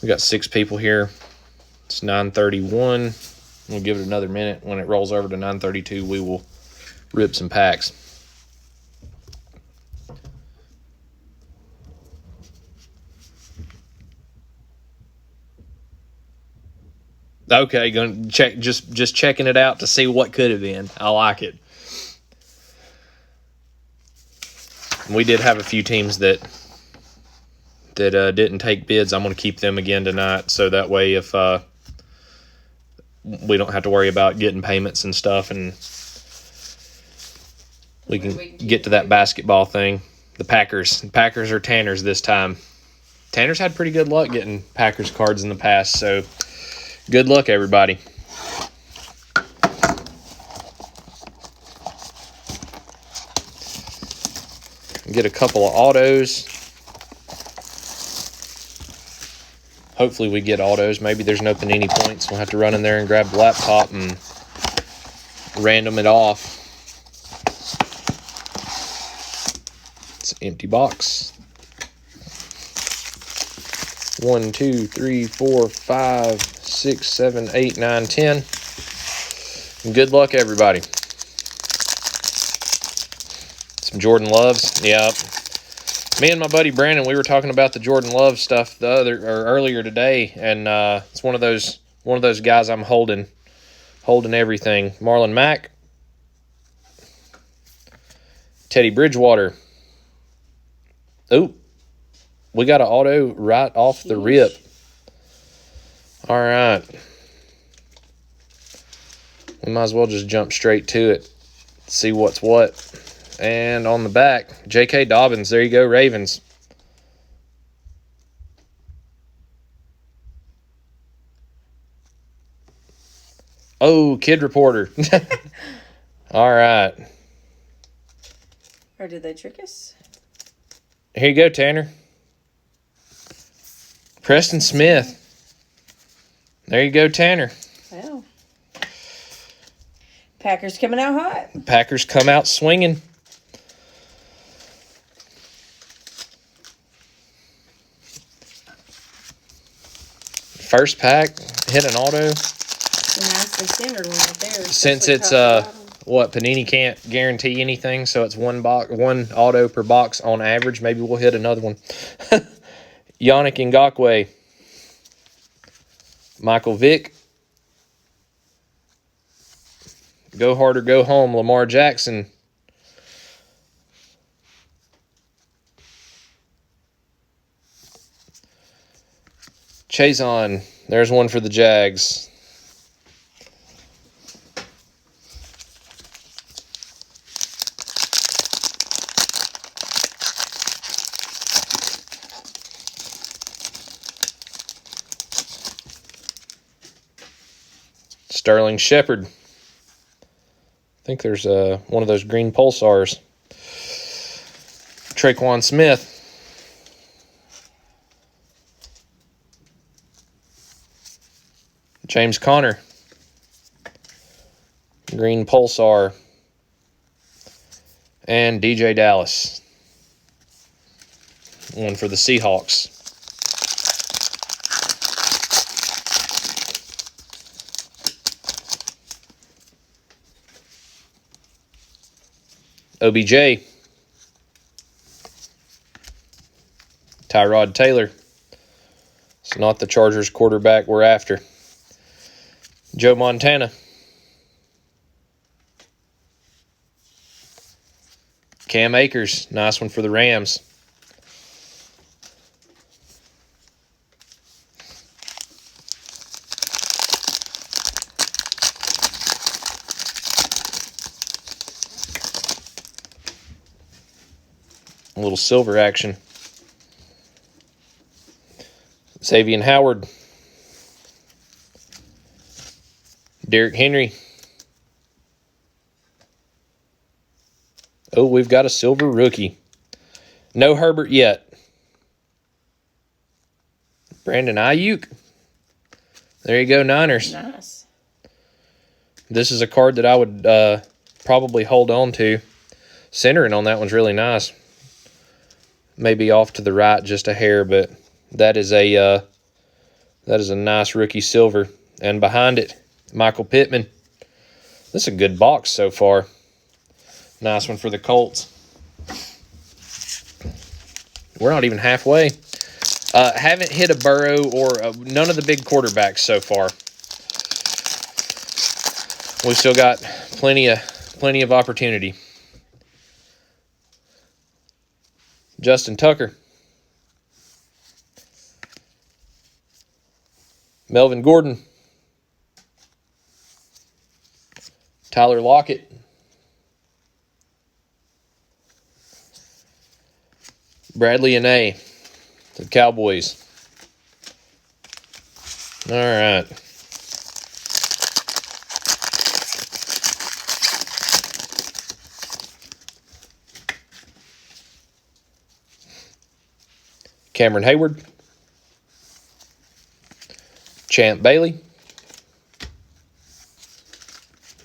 We got 6 people here. It's 9:31. We'll give it another minute. When it rolls over to 9:32, we will rip some packs. Okay, going to check, just checking it out to see what could have been. I like it. We did have a few teams that didn't take bids. I'm going to keep them again tonight, so that way if we don't have to worry about getting payments and stuff, and we can get to that basketball thing. The Packers are Tanner's this time. Tanner's had pretty good luck getting Packers cards in the past, so good luck, everybody. Get a couple of autos. Hopefully we get autos. Maybe there's no Panini points. We'll have to run in there and grab the laptop and random it off. It's an empty box. 1, 2, 3, 4, 5, 6, 7, 8, 9, 10. And good luck, everybody. Some Jordan Loves. Yep. Me and my buddy Brandon, we were talking about the Jordan Love stuff earlier today, and it's one of those guys I'm holding everything. Marlon Mack, Teddy Bridgewater. Oh, we got an auto right off the rip. All right, we might as well just jump straight to it. See what's what. And on the back, J.K. Dobbins. There you go, Ravens. Oh, Kid Reporter. All right. Or did they trick us? Here you go, Tanner. Preston Smith. There you go, Tanner. Wow. Packers coming out hot. Packers come out swinging. First pack, hit an auto. The nicely centered one right there. Since it's Panini can't guarantee anything, so it's one auto per box on average. Maybe we'll hit another one. Yannick Ngakoue, Michael Vick, go hard or go home, Lamar Jackson. Chazon, there's one for the Jags. Sterling Shepard. I think there's one of those green pulsars. Traquan Smith. James Conner, green pulsar, and DJ Dallas, one for the Seahawks. OBJ, Tyrod Taylor. It's not the Chargers quarterback we're after. Joe Montana. Cam Akers. Nice one for the Rams. A little silver action. Xavier Howard. Derrick Henry. Oh, we've got a silver rookie. No Herbert yet. Brandon Ayuk. There you go, Niners. Nice. This is a card that I would probably hold on to. Centering on that one's really nice. Maybe off to the right just a hair, but that is a That is a nice rookie silver. And behind it, Michael Pittman. This is a good box so far. Nice one for the Colts. We're not even halfway. Haven't hit a Burrow or none of the big quarterbacks so far. We've still got plenty of opportunity. Justin Tucker. Melvin Gordon. Tyler Lockett. Bradley Anae to the Cowboys. All right. Cameron Hayward. Champ Bailey.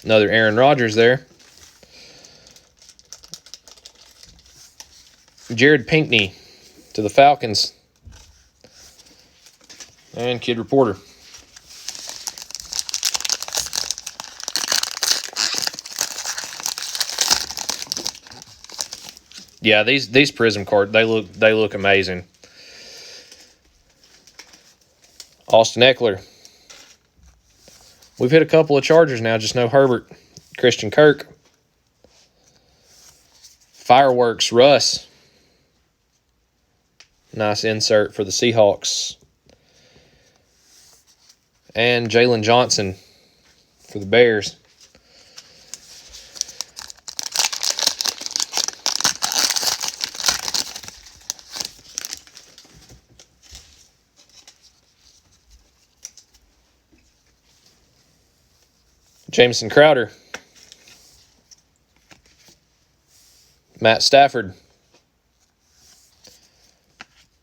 Another Aaron Rodgers there. Jared Pinkney to the Falcons. And Kid Reporter. Yeah, these Prizm cards, they look amazing. Austin Eckler. We've hit a couple of Chargers now, just no Herbert. Christian Kirk. Fireworks Russ. Nice insert for the Seahawks. And Jalen Johnson for the Bears. Jameson Crowder. Matt Stafford.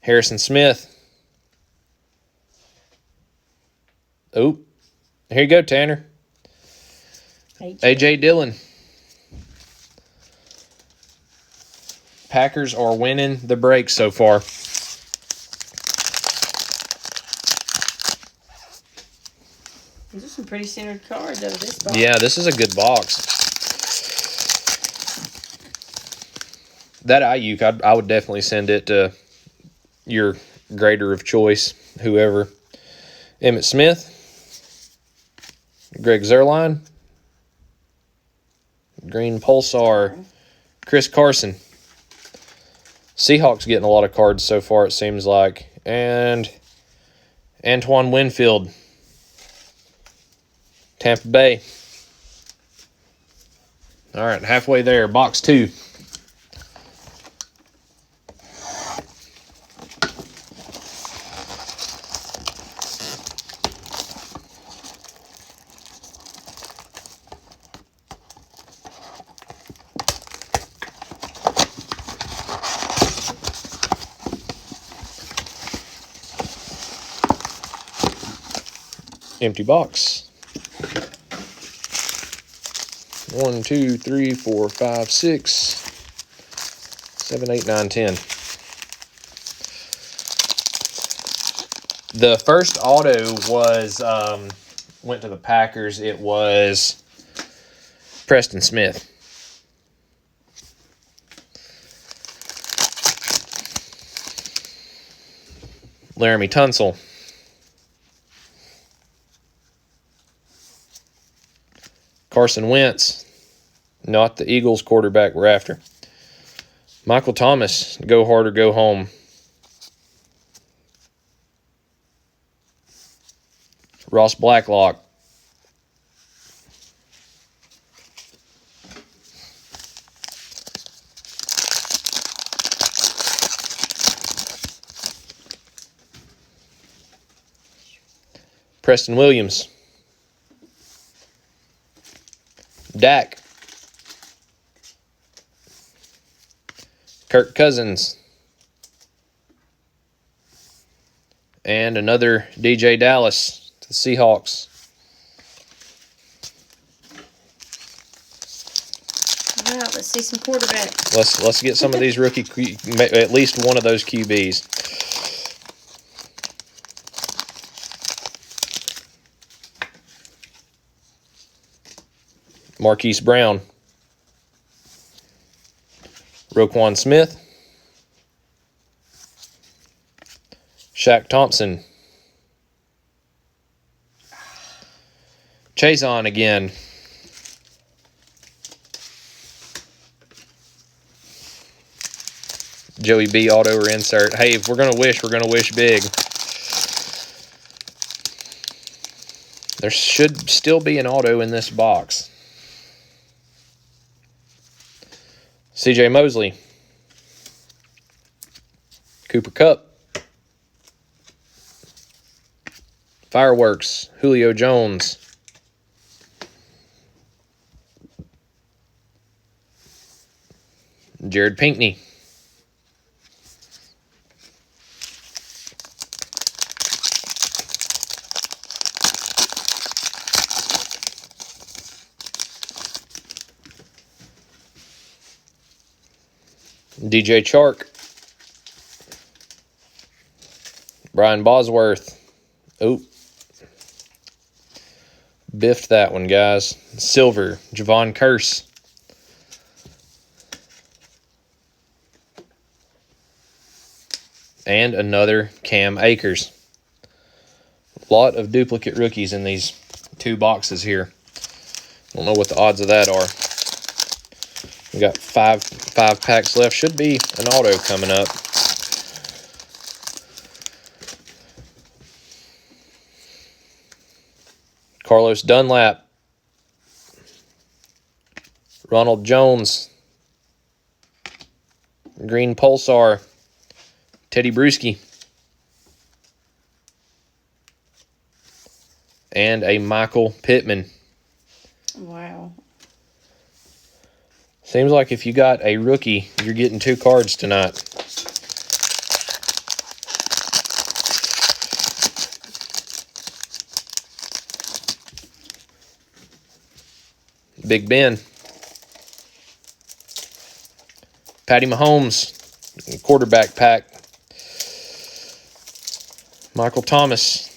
Harrison Smith. Oh, here you go, Tanner. A.J. Dillon. Packers are winning the break so far. These are some pretty centered cards out of this box. Yeah, this is a good box. That Ayuk, I would definitely send it to your grader of choice, whoever. Emmitt Smith. Greg Zuerlein. Green Pulsar. Chris Carson. Seahawks getting a lot of cards so far, it seems like. And Antoine Winfield. Tampa Bay. All right, halfway there. Box 2. Empty box. 1, 2, 3, 4, 5, 6, 7, 8, 9, 10. The first auto was went to the Packers. It was Preston Smith. Laramie Tunsil. Carson Wentz, not the Eagles quarterback we're after. Michael Thomas, go hard or go home. Ross Blacklock. Preston Williams. Dak. Kirk Cousins. And another DJ Dallas to the Seahawks. All right, let's see some quarterbacks. Let's get some of these rookie, at least one of those QBs. Marquise Brown. Roquan Smith. Shaq Thompson. Chazon again. Joey B auto or insert. Hey, if we're going to wish big. There should still be an auto in this box. CJ Mosley. Cooper Kupp. Fireworks. Julio Jones. Jared Pinkney. DJ Chark. Brian Bosworth. Oh. Biffed that one, guys. Silver. Javon Curse. And another Cam Akers. A lot of duplicate rookies in these two boxes here. Don't know what the odds of that are. We got five packs left. Should be an auto coming up. Carlos Dunlap. Ronald Jones. Green Pulsar. Teddy Bruschi. And a Michael Pittman. Wow. Seems like if you got a rookie, you're getting 2 cards tonight. Big Ben. Patty Mahomes. Quarterback pack. Michael Thomas.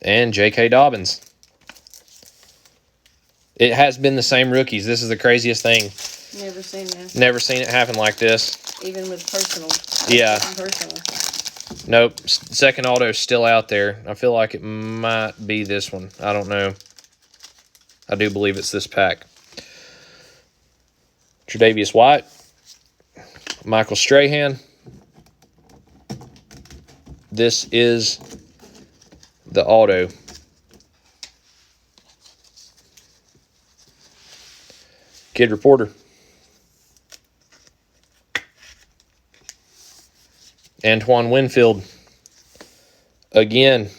And J.K. Dobbins. It has been the same rookies. This is the craziest thing. Never seen that. Never seen it happen like this. Even with personal. Yeah. Personal. Nope. Second auto is still out there. I feel like it might be this one. I don't know. I do believe it's this pack. Tre'Davious White. Michael Strahan. This is the auto. Kid Reporter. Antoine Winfield. Again,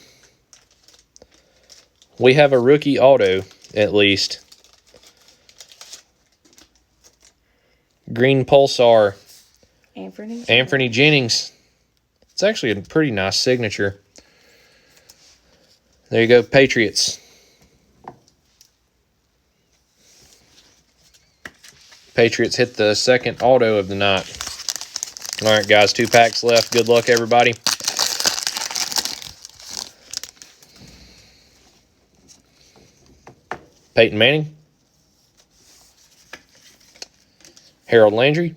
we have a rookie auto, at least. Green Pulsar. Anthony Jennings. It's actually a pretty nice signature. There you go, Patriots. Patriots hit the second auto of the night. All right, guys, 2 packs left. Good luck, everybody. Peyton Manning. Harold Landry.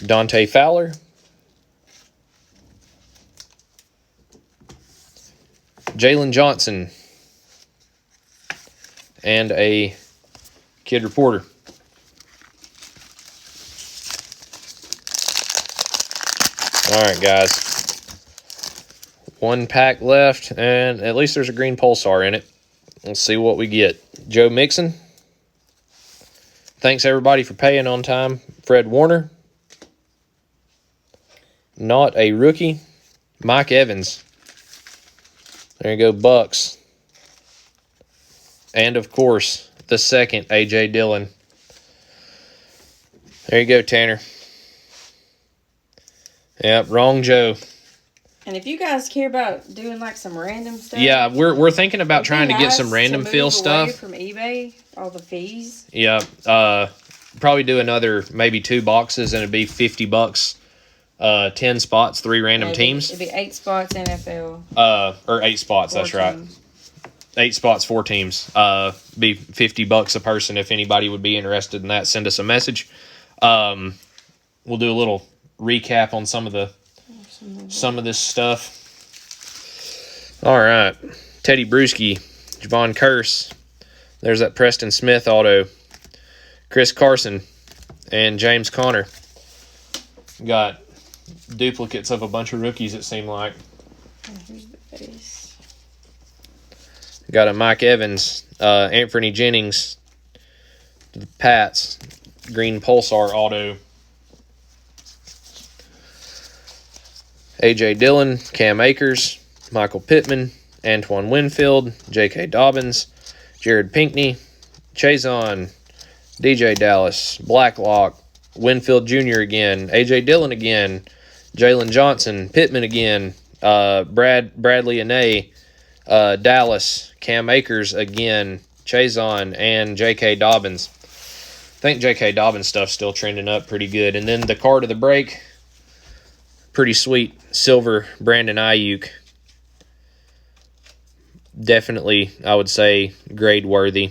Dante Fowler. Jalen Johnson. And a Kid Reporter. All right, guys. 1 pack left, and at least there's a green Pulsar in it. Let's see what we get. Joe Mixon. Thanks, everybody, for paying on time. Fred Warner. Not a rookie. Mike Evans. There you go, Bucks. And, of course, the second A.J. Dillon. There you go, Tanner. Yep, wrong Joe. And if you guys care about doing like some random stuff. Yeah, we're thinking about trying to get some random fill stuff. From eBay, all the fees. Yeah, probably do another maybe 2 boxes, and it'd be $50 10 spots, 3 random No, teams. It'd be 8 spots NFL. Or 8 spots, that's right. 8 spots, 4 teams. Be $50 a person if anybody would be interested in that. Send us a message. We'll do a little recap on some of this stuff. All right, Teddy Bruschi, Javon Curse. There's that Preston Smith auto. Chris Carson and James Conner. Got duplicates of a bunch of rookies, it seemed like. Here's the base. Got a Mike Evans, Anthony Jennings, the Pats, green Pulsar auto. A.J. Dillon, Cam Akers, Michael Pittman, Antoine Winfield, J.K. Dobbins, Jared Pinkney, Chazon, DJ Dallas, Blacklock, Winfield Jr. again, A.J. Dillon again, Jalen Johnson, Pittman again, Bradley Anae, Dallas, Cam Akers again, Chazon, and J.K. Dobbins. I think J.K. Dobbins stuff's still trending up pretty good. And then the card of the break, pretty sweet silver Brandon Ayuk. Definitely, I would say, grade worthy.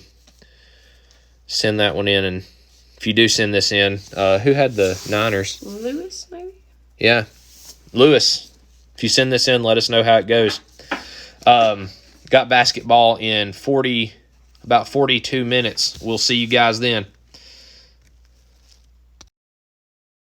Send that one in, and if you do send this in, who had the Niners? Lewis, maybe? Yeah, Lewis. If you send this in, let us know how it goes. Got basketball in about 42 minutes. We'll see you guys then.